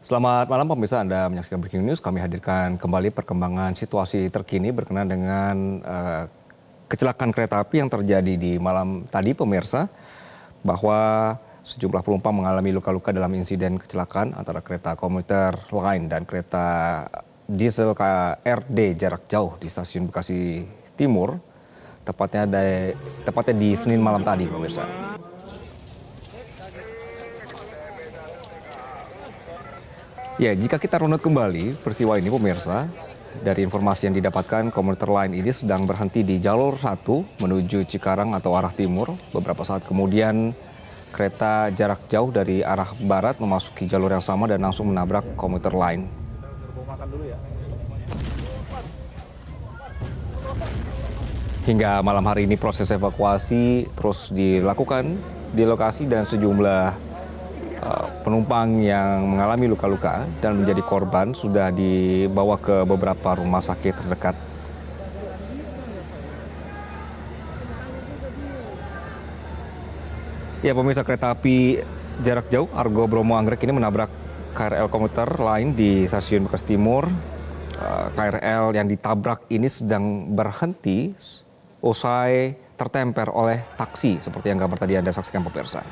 Selamat malam pemirsa, Anda menyaksikan Breaking News. Kami hadirkan kembali perkembangan situasi terkini berkenaan dengan kecelakaan kereta api yang terjadi di malam tadi pemirsa. Bahwa sejumlah penumpang mengalami luka-luka dalam insiden kecelakaan antara kereta komuter lain dan kereta diesel KRD jarak jauh di stasiun Bekasi Timur. Tepatnya di Senin malam tadi pemirsa. Ya, jika kita runut kembali peristiwa ini pemirsa, dari informasi yang didapatkan komuter lain ini sedang berhenti di jalur 1 menuju Cikarang atau arah timur. Beberapa saat kemudian kereta jarak jauh dari arah barat memasuki jalur yang sama dan langsung menabrak komuter lain. Hingga malam hari ini proses evakuasi terus dilakukan di lokasi dan sejumlah penumpang yang mengalami luka-luka dan menjadi korban sudah dibawa ke beberapa rumah sakit terdekat. Ya pemirsa, kereta api jarak jauh Argo Bromo Anggrek ini menabrak KRL komuter lain di stasiun Bekasi Timur. KRL yang ditabrak ini sedang berhenti usai tertemper oleh taksi seperti yang gambar tadi Anda saksikan pemirsa.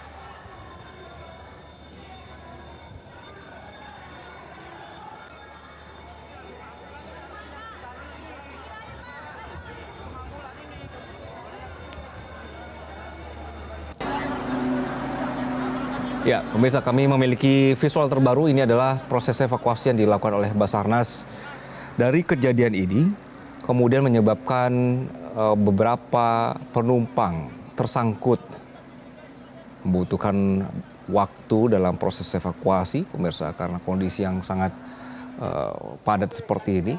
Ya, pemirsa, kami memiliki visual terbaru. Ini adalah proses evakuasi yang dilakukan oleh Basarnas dari kejadian ini, kemudian menyebabkan beberapa penumpang tersangkut, membutuhkan waktu dalam proses evakuasi, pemirsa, karena kondisi yang sangat padat seperti ini.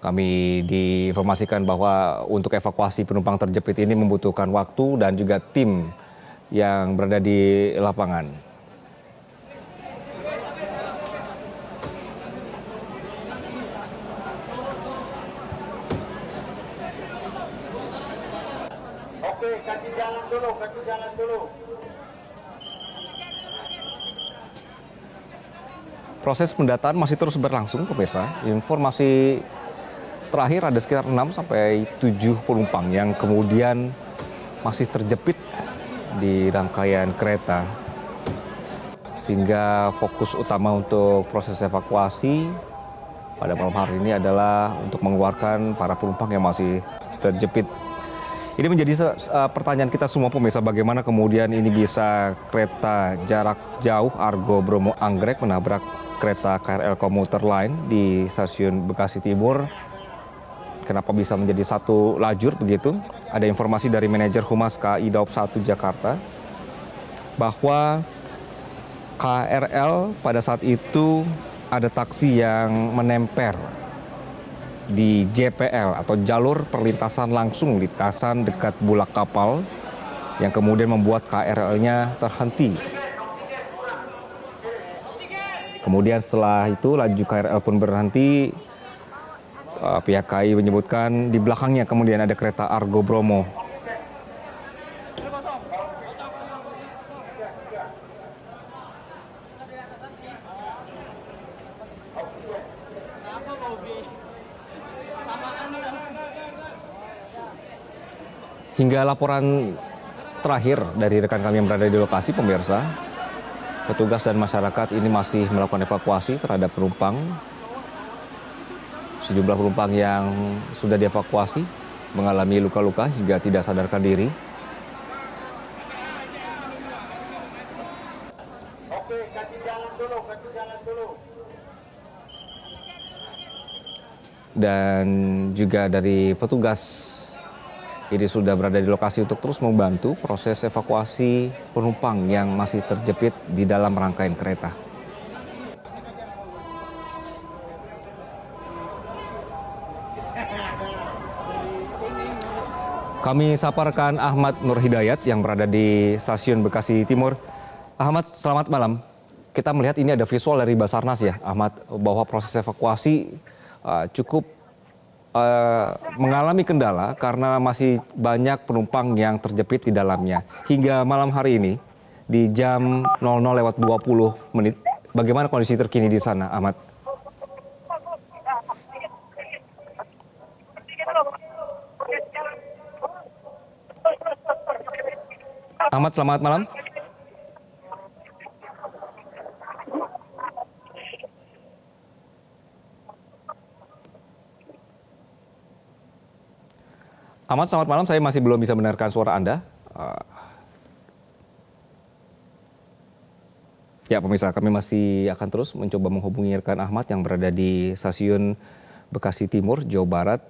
Kami diinformasikan bahwa untuk evakuasi penumpang terjepit ini membutuhkan waktu dan juga tim yang berada di lapangan. Oke, kasih jalan dulu. Proses pendataan masih terus berlangsung, pemirsa. Informasi terakhir ada sekitar 6 sampai 7 penumpang yang kemudian masih terjepit di rangkaian kereta, sehingga fokus utama untuk proses evakuasi pada malam hari ini adalah untuk mengeluarkan para penumpang yang masih terjepit. Ini menjadi pertanyaan kita semua pemirsa, bagaimana kemudian ini bisa kereta jarak jauh Argo Bromo Anggrek menabrak kereta KRL komuter lain di stasiun Bekasi Timur. Kenapa bisa menjadi satu lajur begitu? Ada informasi dari manajer Humas KAI Daob 1 Jakarta bahwa KRL pada saat itu ada taksi yang menemper di JPL atau jalur perlintasan langsung lintasan dekat bulak kapal yang kemudian membuat KRL-nya terhenti. Kemudian setelah itu laju KRL pun berhenti. Pihak KAI menyebutkan di belakangnya kemudian ada kereta Argo Bromo. Hingga laporan terakhir dari rekan kami yang berada di lokasi, pemirsa, petugas dan masyarakat ini masih melakukan evakuasi terhadap penumpang. Sejumlah penumpang yang sudah dievakuasi mengalami luka-luka hingga tidak sadarkan diri. Oke, kasih jalan dulu. Dan juga dari petugas ini sudah berada di lokasi untuk terus membantu proses evakuasi penumpang yang masih terjepit di dalam rangkaian kereta. Kami saparkan Ahmad Nur Hidayat yang berada di stasiun Bekasi Timur. Ahmad, selamat malam. Kita melihat ini ada visual dari Basarnas ya, Ahmad, bahwa proses evakuasi cukup mengalami kendala karena masih banyak penumpang yang terjepit di dalamnya. Hingga malam hari ini, di jam 00:20. Bagaimana kondisi terkini di sana, Ahmad? Ahmad, selamat malam. Ahmad, selamat malam. Saya masih belum bisa mendengarkan suara Anda. Ya, pemirsa, kami masih akan terus mencoba menghubungi rekan Ahmad yang berada di stasiun Bekasi Timur, Jawa Barat.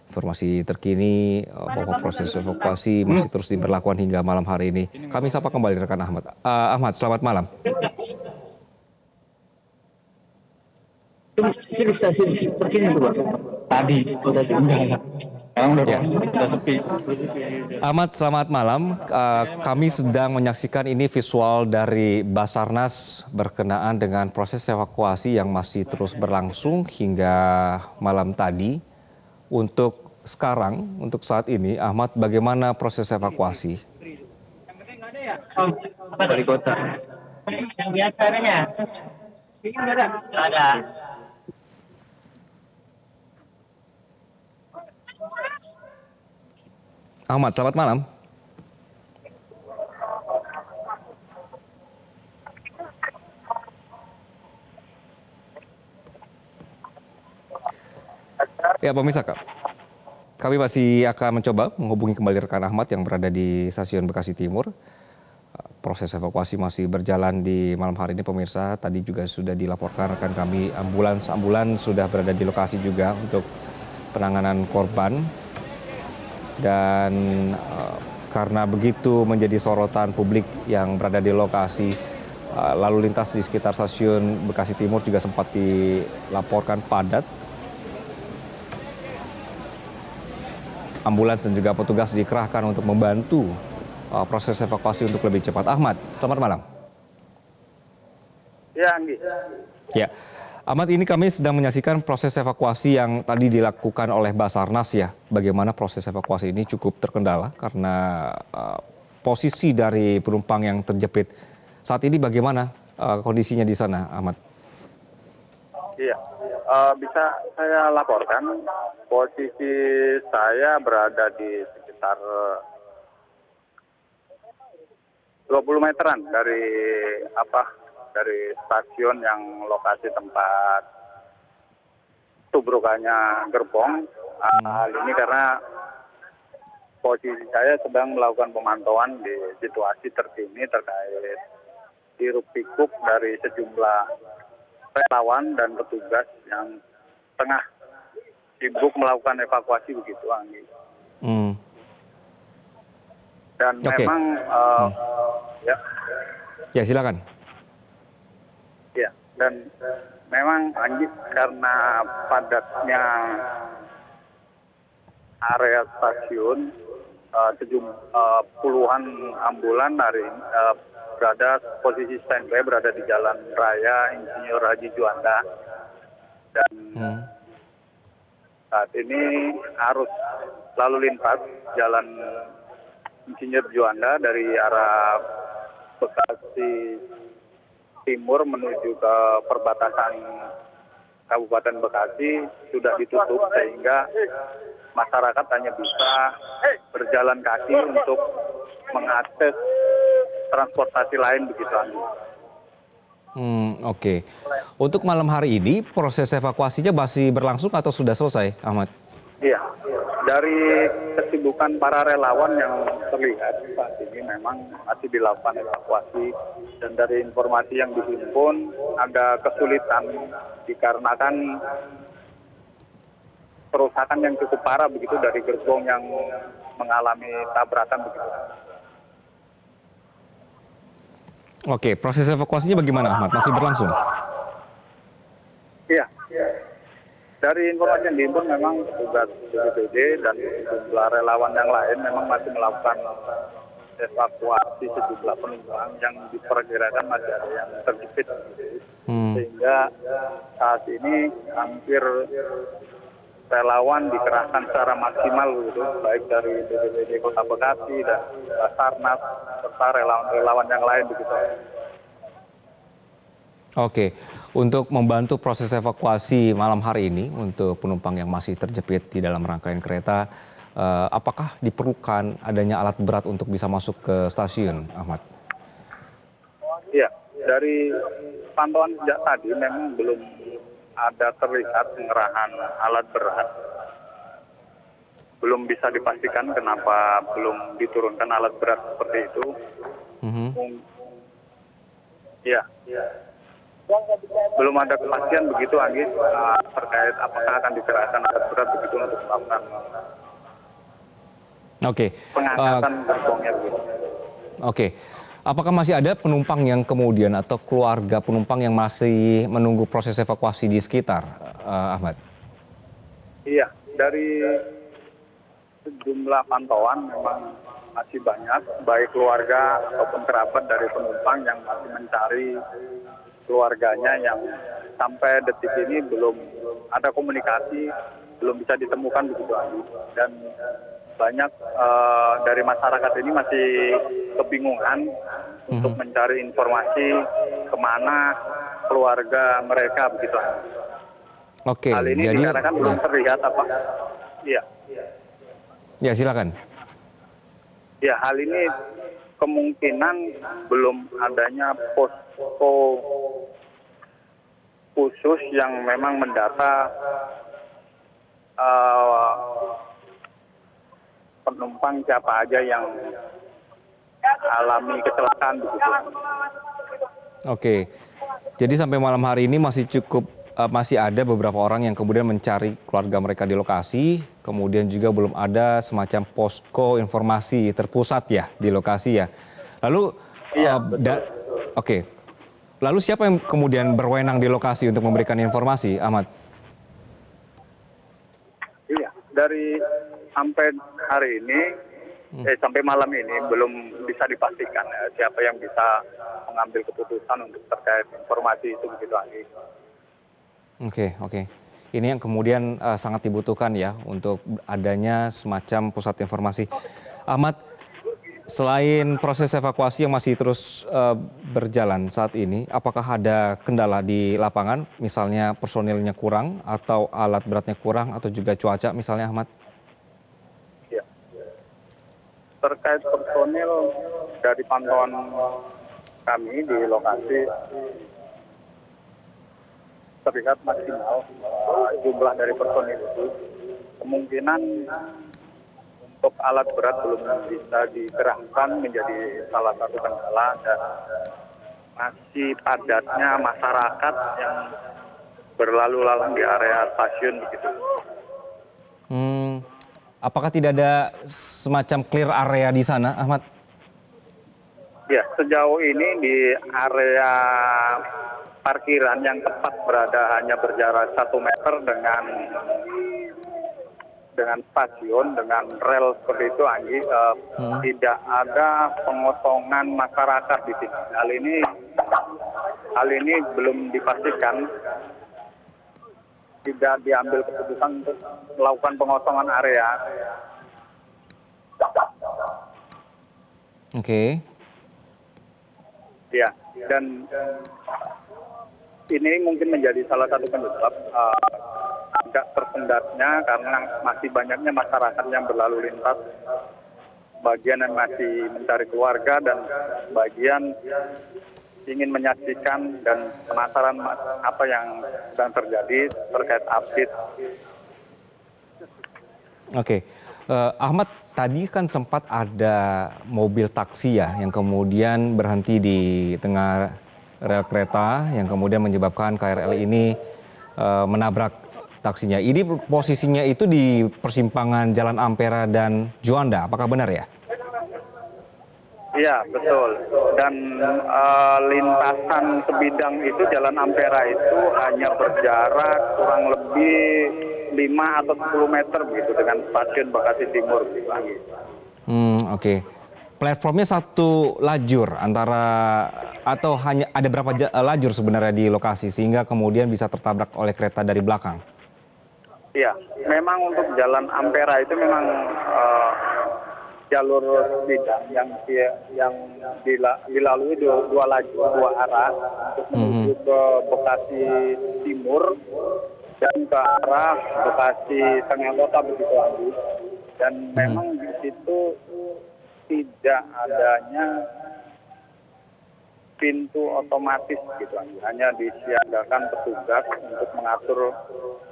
Informasi terkini bahwa proses evakuasi masih terus diberlakukan hingga malam hari ini. Kami sapa kembali rekan Ahmad. Ahmad, selamat malam. Itu di stasiun terkini tuh, Pak? Tadi enggak. Sekarang udah sepi. Ahmad, selamat malam. Kami sedang menyaksikan ini visual dari Basarnas berkenaan dengan proses evakuasi yang masih terus berlangsung hingga malam tadi. Untuk sekarang, untuk saat ini, Ahmad, bagaimana proses evakuasi? Dari kota. Yang biasanya. Ini enggak ada. Ahmad, selamat malam. Ya, pemirsa, kami masih akan mencoba menghubungi kembali rekan Ahmad yang berada di stasiun Bekasi Timur. Proses evakuasi masih berjalan di malam hari ini, pemirsa. Tadi juga sudah dilaporkan rekan kami, ambulans sudah berada di lokasi juga untuk penanganan korban. Dan karena begitu menjadi sorotan publik yang berada di lokasi, lalu lintas di sekitar stasiun Bekasi Timur juga sempat dilaporkan padat. Ambulans dan juga petugas dikerahkan untuk membantu proses evakuasi untuk lebih cepat. Ahmad, selamat malam. Ya, Anggi. Ya, Ahmad, ini kami sedang menyaksikan proses evakuasi yang tadi dilakukan oleh Basarnas ya. Bagaimana proses evakuasi ini cukup terkendala karena posisi dari penumpang yang terjepit. Saat ini bagaimana kondisinya di sana, Ahmad? Iya, bisa saya laporkan posisi saya berada di sekitar 20 meteran dari stasiun yang lokasi tempat tubrukannya gerbong. Hal ini karena posisi saya sedang melakukan pemantauan di situasi terkini terkait hiruk pikuk dari sejumlah relawan dan petugas yang tengah sibuk melakukan evakuasi begitu, Anggi. Dan memang Ya, silakan. Ya, dan memang Anggi karena padatnya area stasiun, puluhan ambulan hari ini berada posisi standby berada di Jalan Raya Insinyur Haji Juanda. Dan saat ini arus lalu lintas Jalan Insinyur Juanda dari arah Bekasi Timur menuju ke perbatasan Kabupaten Bekasi sudah ditutup sehingga masyarakat hanya bisa berjalan kaki untuk mengakses transportasi lain begitu, Andi. Oke. Untuk malam hari ini proses evakuasinya masih berlangsung atau sudah selesai, Ahmad? Iya, dari kesibukan para relawan yang terlihat saat ini memang masih dilakukan evakuasi, dan dari informasi yang dihimpun ada kesulitan dikarenakan kerusakan yang cukup parah begitu dari gerbong yang mengalami tabrakan begitu. Oke, proses evakuasinya bagaimana, Ahmad? Masih berlangsung? Iya. Dari informasi yang dihimpun memang petugas BPBD dan sejumlah relawan yang lain memang masih melakukan evakuasi sejumlah penumpang yang diperkirakan masih ada yang terjepit. Sehingga saat ini hampir relawan dikerahkan secara maksimal gitu, baik dari BPBD Kota Bekasi dan Basarnas serta relawan-relawan yang lain begitu. Oke, untuk membantu proses evakuasi malam hari ini untuk penumpang yang masih terjepit di dalam rangkaian kereta, apakah diperlukan adanya alat berat untuk bisa masuk ke stasiun, Ahmad? Iya, dari pantauan sejak tadi memang belum ada terlihat pengerahan alat berat. Belum bisa dipastikan kenapa belum diturunkan alat berat seperti itu. Iya. Belum ada kepastian begitu, Anggi, terkait apakah akan dikerahkan alat berat begitu untuk melakukan pengangkatan gerbongnya begitu. Oke. Apakah masih ada penumpang yang kemudian atau keluarga penumpang yang masih menunggu proses evakuasi di sekitar, Ahmad? Iya, dari sejumlah pantauan memang masih banyak, baik keluarga ataupun kerabat dari penumpang yang masih mencari keluarganya yang sampai detik ini belum ada komunikasi, belum bisa ditemukan begitu, Andi. Dan banyak dari masyarakat ini masih kebingungan untuk mencari informasi kemana keluarga mereka begitu. Oke, hal ini jadi dikarenakan belum terlihat apa. Iya. Ya, silakan. Ya, hal ini kemungkinan belum adanya posko khusus yang memang mendata penumpang siapa aja yang alami kecelakaan begitu. Oke, jadi sampai malam hari ini masih ada beberapa orang yang kemudian mencari keluarga mereka di lokasi, kemudian juga belum ada semacam posko informasi terpusat ya di lokasi ya. Lalu, oke, lalu siapa yang kemudian berwenang di lokasi untuk memberikan informasi, Ahmad? Iya, dari sampai hari ini, sampai malam ini belum bisa dipastikan siapa yang bisa mengambil keputusan untuk terkait informasi itu begitu, Andi. Oke. Ini yang kemudian sangat dibutuhkan ya untuk adanya semacam pusat informasi. Ahmad, selain proses evakuasi yang masih terus berjalan saat ini, apakah ada kendala di lapangan, misalnya personilnya kurang atau alat beratnya kurang atau juga cuaca misalnya, Ahmad? Ya. Terkait personil dari pantauan kami di lokasi terlihat maksimal jumlah dari personil itu. Kemungkinan untuk alat berat belum bisa dikerahkan menjadi salah satu kendala dan masih padatnya masyarakat yang berlalu lalang di area stasiun begitu. Apakah tidak ada semacam clear area di sana, Ahmad? Ya, sejauh ini di area parkiran yang tepat berada hanya berjarak 1 meter dengan stasiun, dengan rel seperti itu, Anggi. Tidak ada pengosongan masyarakat di sini. Hal ini belum dipastikan. Tidak diambil keputusan untuk melakukan pengosongan area. Oke. Ya, dan ini mungkin menjadi salah satu penyebab agak tersendatnya karena masih banyaknya masyarakat yang berlalu lintas. Bagian yang masih mencari keluarga dan bagian ingin menyaksikan dan penasaran apa yang sedang terjadi terkait update. Oke. Ahmad, tadi kan sempat ada mobil taksi ya yang kemudian berhenti di tengah rel kereta yang kemudian menyebabkan KRL ini menabrak taksinya. Ini posisinya itu di persimpangan Jalan Ampera dan Juanda, apakah benar ya? Iya, betul. Dan lintasan sebidang itu Jalan Ampera itu hanya berjarak kurang lebih 5 atau 10 meter begitu dengan stasiun Bekasi Timur. Oke. Platformnya satu lajur atau hanya ada berapa lajur sebenarnya di lokasi sehingga kemudian bisa tertabrak oleh kereta dari belakang? Iya, memang untuk jalan Ampera itu memang jalur bidang yang dilalui dua lajur, dua arah untuk menuju ke Bekasi Timur dan ke arah Bekasi Tengah Kota begitu Andi. Dan memang di situ tidak adanya pintu otomatis gitu Andi. Hanya disiagakan petugas untuk mengatur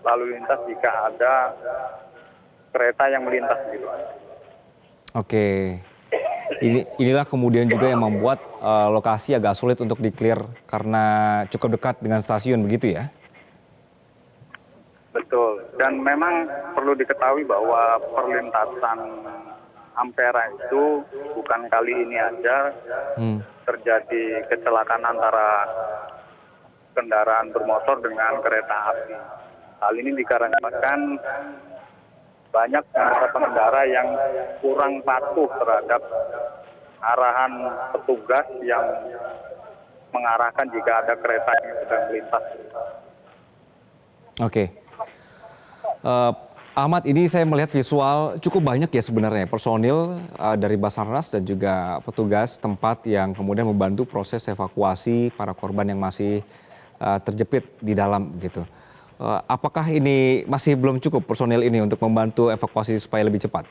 lalu lintas jika ada kereta yang melintas gitu Andi. Oke. Inilah kemudian juga yang membuat lokasi agak sulit untuk di-clear karena cukup dekat dengan stasiun begitu ya? Betul. Dan memang perlu diketahui bahwa perlintasan Ampera itu bukan kali ini aja terjadi kecelakaan antara kendaraan bermotor dengan kereta api. Hal ini dikarenakan banyak para pengendara yang kurang patuh terhadap arahan petugas yang mengarahkan jika ada kereta yang sedang melintas. Oke. Ahmad, ini saya melihat visual cukup banyak ya sebenarnya personil dari Basarnas dan juga petugas tempat yang kemudian membantu proses evakuasi para korban yang masih terjepit di dalam gitu. Apakah ini masih belum cukup personil ini untuk membantu evakuasi supaya lebih cepat?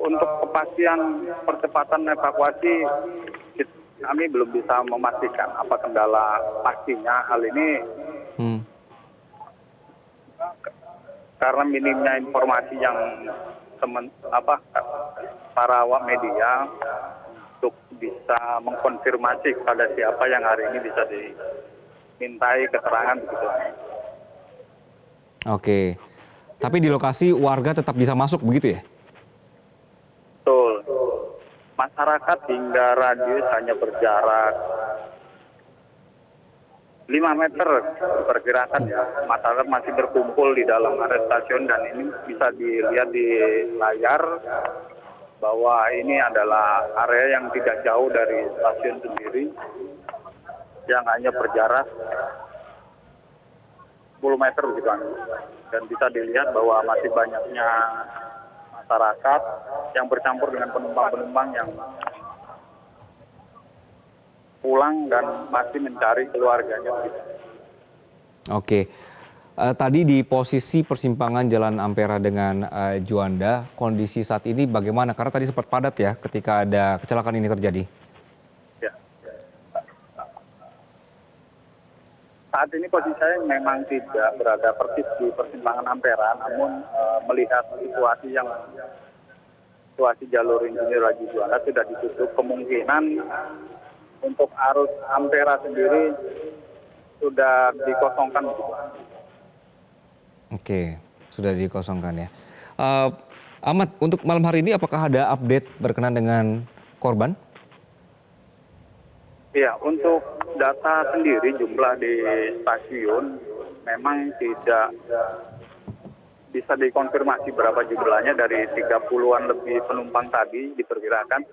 Untuk kepastian percepatan evakuasi, kami belum bisa memastikan apa kendala pastinya. Hal ini karena minimnya informasi yang para awak media untuk bisa mengkonfirmasi kepada siapa yang hari ini bisa dimintai keterangan begitu. Oke. Tapi di lokasi warga tetap bisa masuk begitu ya? Betul. Masyarakat hingga radius hanya berjarak 5 meter diperkirakan ya. Masyarakat masih berkumpul di dalam area stasiun dan ini bisa dilihat di layar bahwa ini adalah area yang tidak jauh dari stasiun sendiri yang hanya berjarak 10 meter begitu. Dan bisa dilihat bahwa masih banyaknya masyarakat yang bercampur dengan penumpang-penumpang yang pulang dan masih mencari keluarganya. Oke. Tadi di posisi persimpangan Jalan Ampera dengan Juanda, kondisi saat ini bagaimana? Karena tadi sempat padat ya ketika ada kecelakaan ini terjadi. Ya. Saat ini posisi saya memang tidak berada persis di persimpangan Ampera, namun melihat situasi jalur Insinyur Haji Juanda sudah ditutup, kemungkinan untuk arus Ampera sendiri sudah dikosongkan. Oke, sudah dikosongkan ya. Ahmad, untuk malam hari ini apakah ada update berkenaan dengan korban? Iya, untuk data sendiri jumlah di stasiun memang tidak bisa dikonfirmasi berapa jumlahnya dari 30-an lebih penumpang tadi diperkirakan.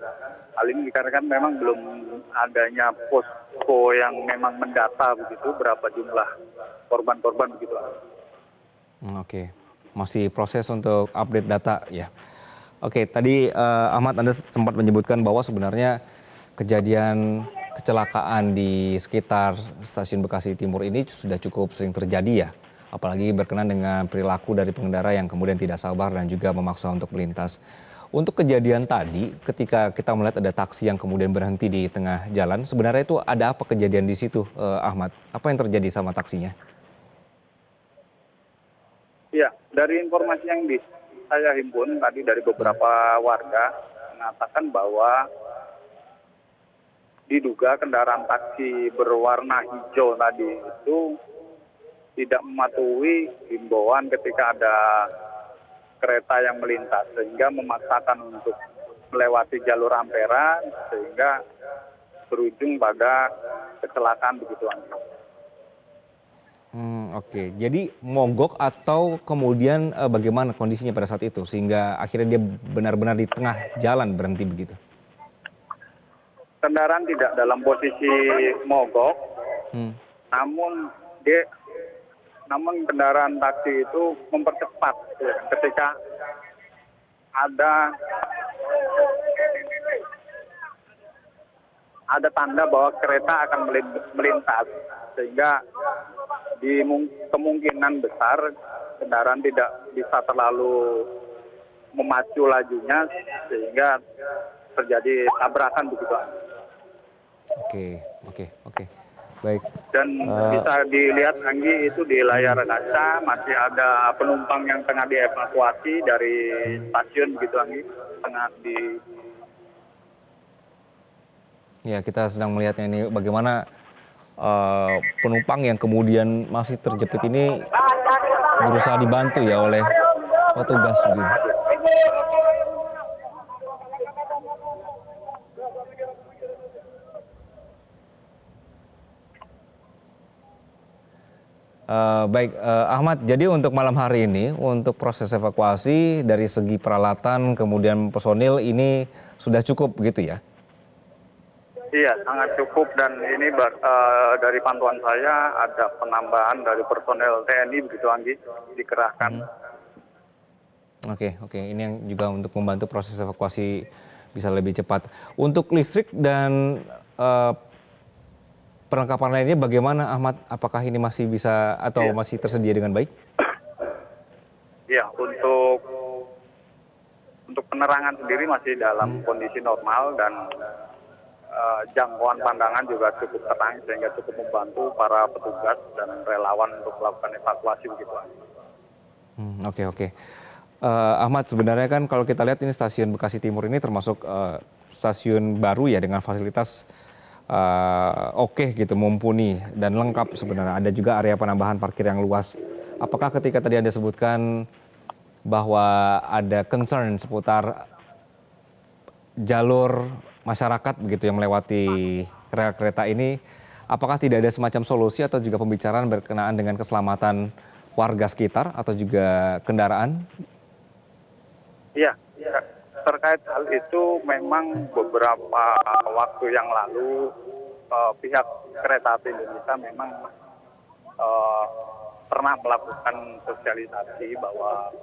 Hal ini dikarenakan memang belum adanya posko yang memang mendata begitu berapa jumlah korban-korban begitu. Oke, masih proses untuk update data ya. Oke, tadi Ahmad Anda sempat menyebutkan bahwa sebenarnya kejadian kecelakaan di sekitar stasiun Bekasi Timur ini sudah cukup sering terjadi ya. Apalagi berkenaan dengan perilaku dari pengendara yang kemudian tidak sabar dan juga memaksa untuk melintas. Untuk kejadian tadi, ketika kita melihat ada taksi yang kemudian berhenti di tengah jalan, sebenarnya itu ada apa kejadian di situ, Ahmad? Apa yang terjadi sama taksinya? Ya, dari informasi yang saya himpun tadi dari beberapa warga mengatakan bahwa diduga kendaraan taksi berwarna hijau tadi itu tidak mematuhi himbauan ketika ada kereta yang melintas sehingga memaksakan untuk melewati jalur Ampera sehingga berujung pada kecelakaan begitu. Oke, jadi mogok atau kemudian bagaimana kondisinya pada saat itu sehingga akhirnya dia benar-benar di tengah jalan berhenti begitu? Kendaraan tidak dalam posisi mogok, namun dia namun kendaraan taksi itu mempercepat ya, ketika ada tanda bahwa kereta akan melintas, sehingga kemungkinan besar kendaraan tidak bisa terlalu memacu lajunya sehingga terjadi tabrakan begitu. Oke. Baik. Dan bisa dilihat Anggi itu di layar kaca masih ada penumpang yang tengah dievakuasi dari stasiun begitu Anggi, tengah di. Ya, kita sedang melihatnya ini bagaimana penumpang yang kemudian masih terjepit ini berusaha dibantu ya oleh petugas begitu. Baik, Ahmad, jadi untuk malam hari ini, untuk proses evakuasi dari segi peralatan, kemudian personil ini sudah cukup begitu ya? Iya, sangat cukup dan ini dari pantauan saya ada penambahan dari personel TNI begitu Anggi dikerahkan. Oke, ini yang juga untuk membantu proses evakuasi bisa lebih cepat. Untuk listrik dan perlengkapan lainnya bagaimana Ahmad? Apakah ini masih bisa atau masih tersedia dengan baik? Iya, untuk penerangan sendiri masih dalam kondisi normal dan jangkauan pandangan juga cukup terang sehingga cukup membantu para petugas dan relawan untuk melakukan evakuasi begitu. Oke. Ahmad, sebenarnya kan kalau kita lihat ini stasiun Bekasi Timur ini termasuk stasiun baru ya dengan fasilitas oke gitu, mumpuni dan lengkap sebenarnya. Ada juga area penambahan parkir yang luas. Apakah ketika tadi Anda sebutkan bahwa ada concern seputar jalur masyarakat begitu yang melewati rel kereta ini, apakah tidak ada semacam solusi atau juga pembicaraan berkenaan dengan keselamatan warga sekitar atau juga kendaraan? Iya, terkait hal itu memang beberapa waktu yang lalu pihak Kereta Api Indonesia memang pernah melakukan sosialisasi bahwa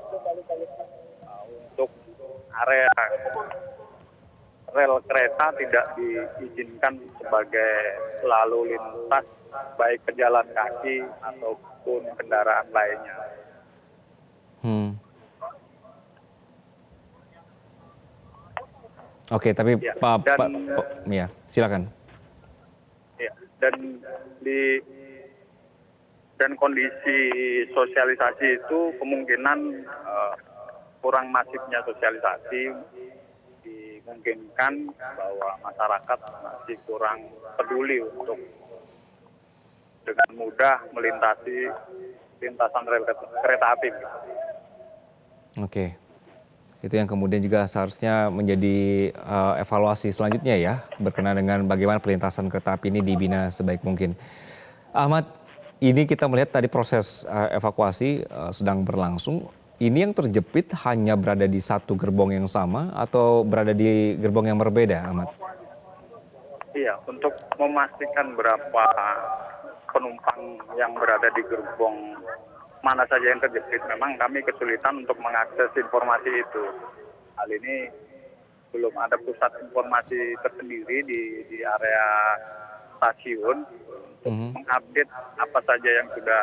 untuk area rel kereta tidak diizinkan sebagai lalu lintas baik pejalan kaki ataupun kendaraan lainnya. Oke, tapi ya, ya, silakan. Ya, dan kondisi sosialisasi itu kemungkinan kurang masifnya sosialisasi dimungkinkan bahwa masyarakat masih kurang peduli untuk dengan mudah melintasi lintasan rel kereta api. Oke. Itu yang kemudian juga seharusnya menjadi evaluasi selanjutnya ya, berkenaan dengan bagaimana perlintasan kereta api ini dibina sebaik mungkin. Ahmad, ini kita melihat tadi proses evakuasi sedang berlangsung. Ini yang terjepit hanya berada di satu gerbong yang sama atau berada di gerbong yang berbeda, Ahmad? Iya, untuk memastikan berapa penumpang yang berada di gerbong mana saja yang terjepit, memang kami kesulitan untuk mengakses informasi itu. Hal ini belum ada pusat informasi tersendiri di area stasiun untuk mengupdate apa saja yang sudah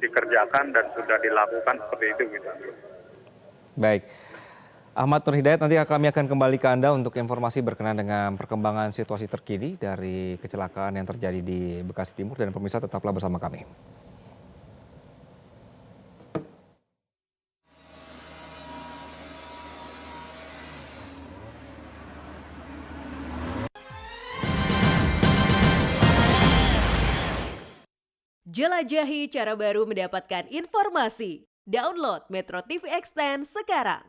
dikerjakan dan sudah dilakukan seperti itu gitu. Baik. Ahmad Nur Hidayat, nanti kami akan kembali ke Anda untuk informasi berkenaan dengan perkembangan situasi terkini dari kecelakaan yang terjadi di Bekasi Timur, dan pemirsa tetaplah bersama kami. Jelajahi cara baru mendapatkan informasi. Download Metro TV Extend sekarang.